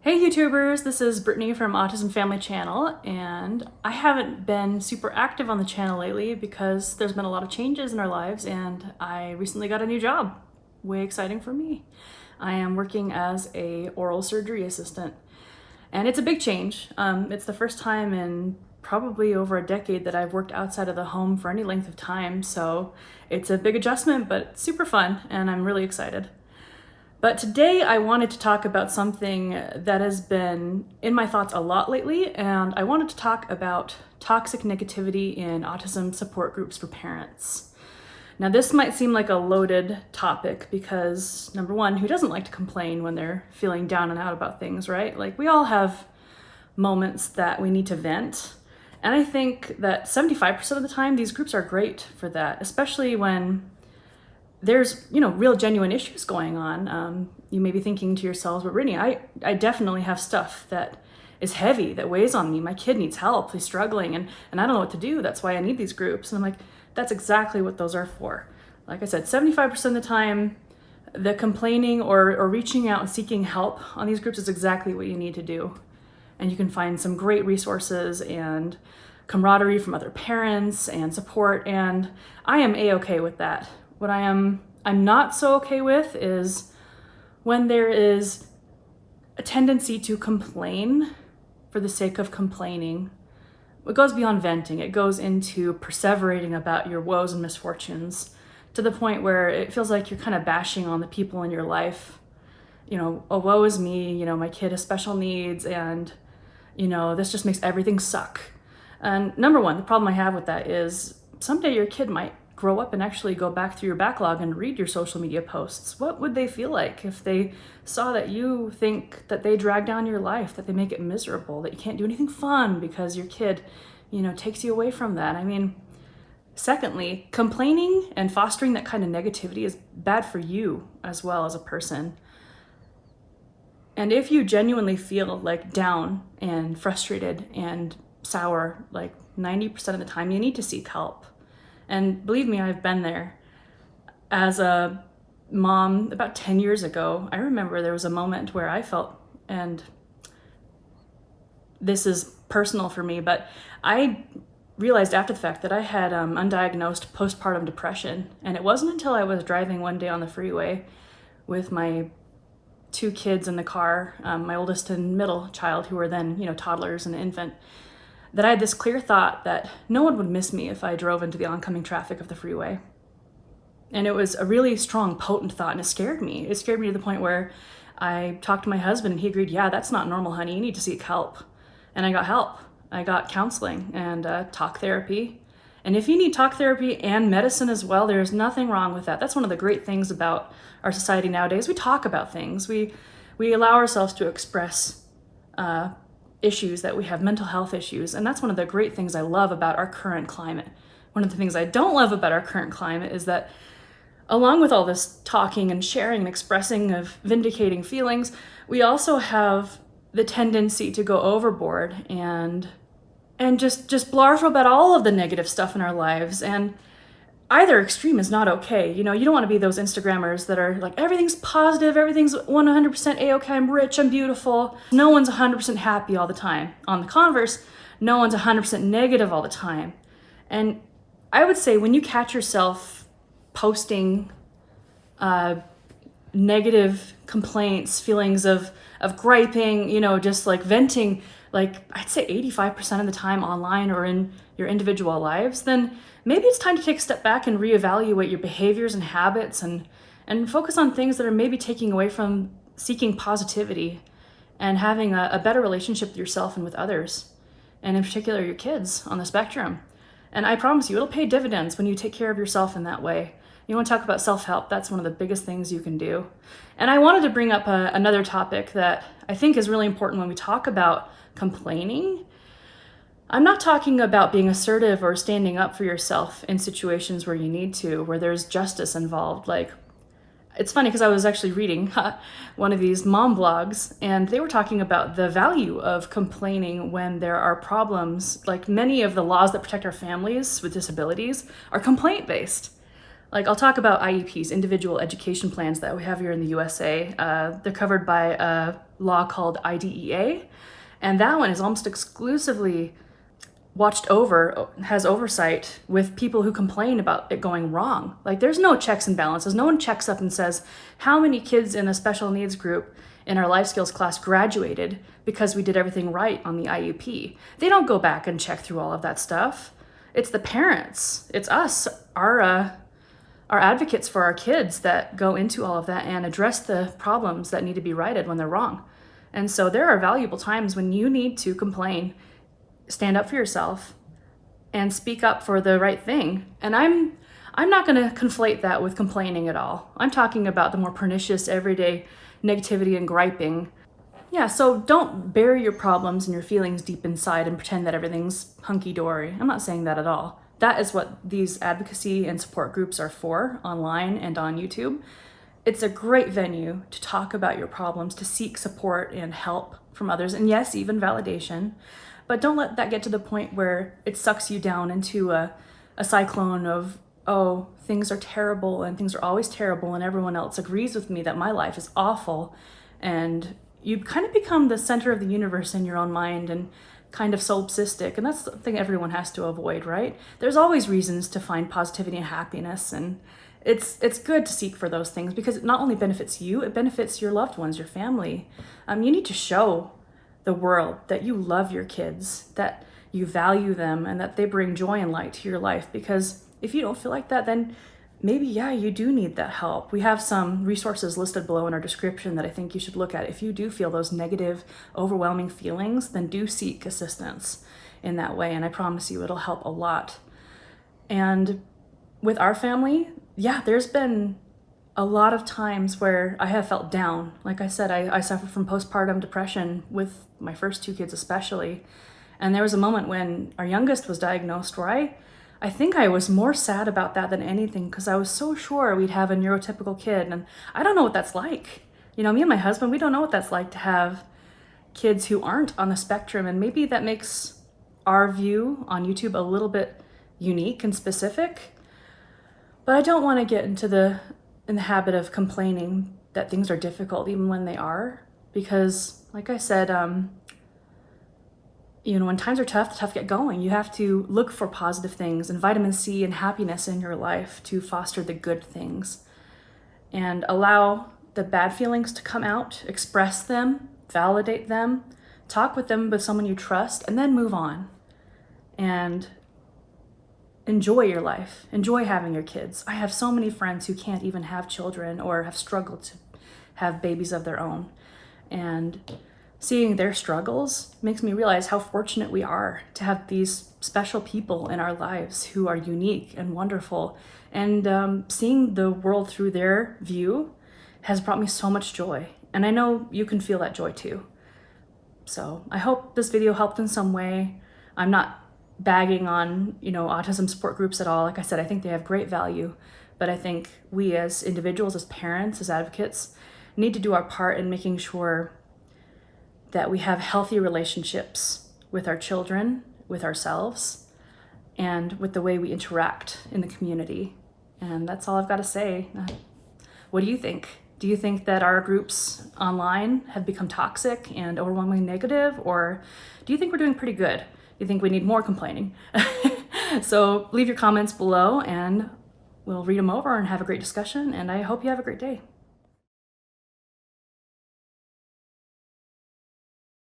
Hey YouTubers, this is Brittany from Autism Family Channel, and I haven't been super active on the channel lately because there's been a lot of changes in our lives and I recently got a new job. Way exciting for me. I am working as a oral surgery assistant and it's a big change. It's the first time in probably over a decade that I've worked outside of the home for any length of time, so it's a big adjustment, but it's super fun and I'm really excited. But today I wanted to talk about something that has been in my thoughts a lot lately, and I wanted to talk about toxic negativity in autism support groups for parents. Now this might seem like a loaded topic because, number one, who doesn't like to complain when they're feeling down and out about things, right? Like, we all have moments that we need to vent. And I think that 75% of the time these groups are great for that, especially when there's, real genuine issues going on. You may be thinking to yourselves, but Brittany, I definitely have stuff that is heavy, that weighs on me. My kid needs help, he's struggling, and I don't know what to do. That's why I need these groups. And I'm like, that's exactly what those are for. Like I said, 75% of the time, the complaining or reaching out and seeking help on these groups is exactly what you need to do. And you can find some great resources and camaraderie from other parents and support, and I am A-okay with that. What I'm not so okay with is when there is a tendency to complain for the sake of complaining. It goes beyond venting. It goes into perseverating about your woes and misfortunes to the point where it feels like you're kind of bashing on the people in your life. Oh, woe is me, my kid has special needs, and, this just makes everything suck. And number one, the problem I have with that is someday your kid might grow up and actually go back through your backlog and read your social media posts. What would they feel like if they saw that you think that they drag down your life, that they make it miserable, that you can't do anything fun because your kid, takes you away from that? I mean, secondly, complaining and fostering that kind of negativity is bad for you as well as a person. And if you genuinely feel like down and frustrated and sour, like 90% of the time, you need to seek help. And believe me, I've been there. As a mom, about 10 years ago, I remember there was a moment where I felt, and this is personal for me, but I realized after the fact that I had undiagnosed postpartum depression. And it wasn't until I was driving one day on the freeway with my two kids in the car, my oldest and middle child, who were then, toddlers and an infant, that I had this clear thought that no one would miss me if I drove into the oncoming traffic of the freeway. And it was a really strong, potent thought, and it scared me. It scared me to the point where I talked to my husband and he agreed, yeah, that's not normal, honey. You need to seek help. And I got help. I got counseling and talk therapy. And if you need talk therapy and medicine as well, there's nothing wrong with that. That's one of the great things about our society nowadays. We talk about things. We allow ourselves to express issues that we have, mental health issues, and that's one of the great things I love about our current climate. One of the things I don't love about our current climate is that along with all this talking and sharing and expressing of vindicating feelings, we also have the tendency to go overboard and just blarf about all of the negative stuff in our lives. And either extreme is not okay. You don't want to be those Instagrammers that are like, everything's positive, everything's 100% A-okay, I'm rich, I'm beautiful. No one's 100% happy all the time. On the converse, no one's 100% negative all the time. And I would say when you catch yourself posting negative complaints, feelings of griping, just like venting, like I'd say 85% of the time online or in your individual lives, then maybe it's time to take a step back and reevaluate your behaviors and habits and focus on things that are maybe taking away from seeking positivity and having a better relationship with yourself and with others, and in particular your kids on the spectrum. And I promise you, it'll pay dividends when you take care of yourself in that way. You want to talk about self-help, that's one of the biggest things you can do. And I wanted to bring up another topic that I think is really important when we talk about complaining. I'm not talking about being assertive or standing up for yourself in situations where you need to, where there's justice involved. Like, it's funny because I was actually reading one of these mom blogs, and they were talking about the value of complaining when there are problems. Like, many of the laws that protect our families with disabilities are complaint-based. Like, I'll talk about IEPs, individual education plans that we have here in the USA. They're covered by law called IDEA, and that one is almost exclusively has oversight with people who complain about it going wrong. Like, there's no checks and balances. No one checks up and says, how many kids in a special needs group in our life skills class graduated because we did everything right on the IEP? They don't go back and check through all of that stuff. It's the parents, it's us, our advocates for our kids that go into all of that and address the problems that need to be righted when they're wrong. And so there are valuable times when you need to complain, stand up for yourself, and speak up for the right thing. And I'm not going to conflate that with complaining at all. I'm talking about the more pernicious everyday negativity and griping. Yeah, so don't bury your problems and your feelings deep inside and pretend that everything's hunky-dory. I'm not saying that at all. That is what these advocacy and support groups are for, online and on YouTube. It's a great venue to talk about your problems, to seek support and help from others, and yes, even validation. But don't let that get to the point where it sucks you down into a cyclone of, oh, things are terrible and things are always terrible and everyone else agrees with me that my life is awful. And you kind of become the center of the universe in your own mind and kind of solipsistic. And that's something everyone has to avoid, right? There's always reasons to find positivity and happiness. And it's good to seek for those things because it not only benefits you, it benefits your loved ones, your family. You need to show the world that you love your kids, that you value them, and that they bring joy and light to your life. Because if you don't feel like that, then maybe, yeah, you do need that help. We have some resources listed below in our description that I think you should look at. If you do feel those negative, overwhelming feelings, then do seek assistance in that way. And I promise you, it'll help a lot. And with our family, yeah, there's been a lot of times where I have felt down. Like I said, I suffered from postpartum depression with my first two kids especially. And there was a moment when our youngest was diagnosed where I think I was more sad about that than anything because I was so sure we'd have a neurotypical kid. And I don't know what that's like. You know, me and my husband, we don't know what that's like to have kids who aren't on the spectrum. And maybe that makes our view on YouTube a little bit unique and specific. But I don't want to get in the habit of complaining that things are difficult even when they are, because like I said, when times are tough, it's tough to get going. You have to look for positive things and vitamin C and happiness in your life to foster the good things and allow the bad feelings to come out, express them, validate them, talk with them with someone you trust, and then move on and enjoy your life, enjoy having your kids. I have so many friends who can't even have children or have struggled to have babies of their own. And seeing their struggles makes me realize how fortunate we are to have these special people in our lives who are unique and wonderful. And seeing the world through their view has brought me so much joy. And I know you can feel that joy too. So I hope this video helped in some way. I'm not bagging on, autism support groups at all. Like I said, I think they have great value, but I think we as individuals, as parents, as advocates, need to do our part in making sure that we have healthy relationships with our children, with ourselves, and with the way we interact in the community. And that's all I've got to say. What do you think? Do you think that our groups online have become toxic and overwhelmingly negative, or do you think we're doing pretty good? Do you think we need more complaining? So leave your comments below and we'll read them over and have a great discussion, and I hope you have a great day.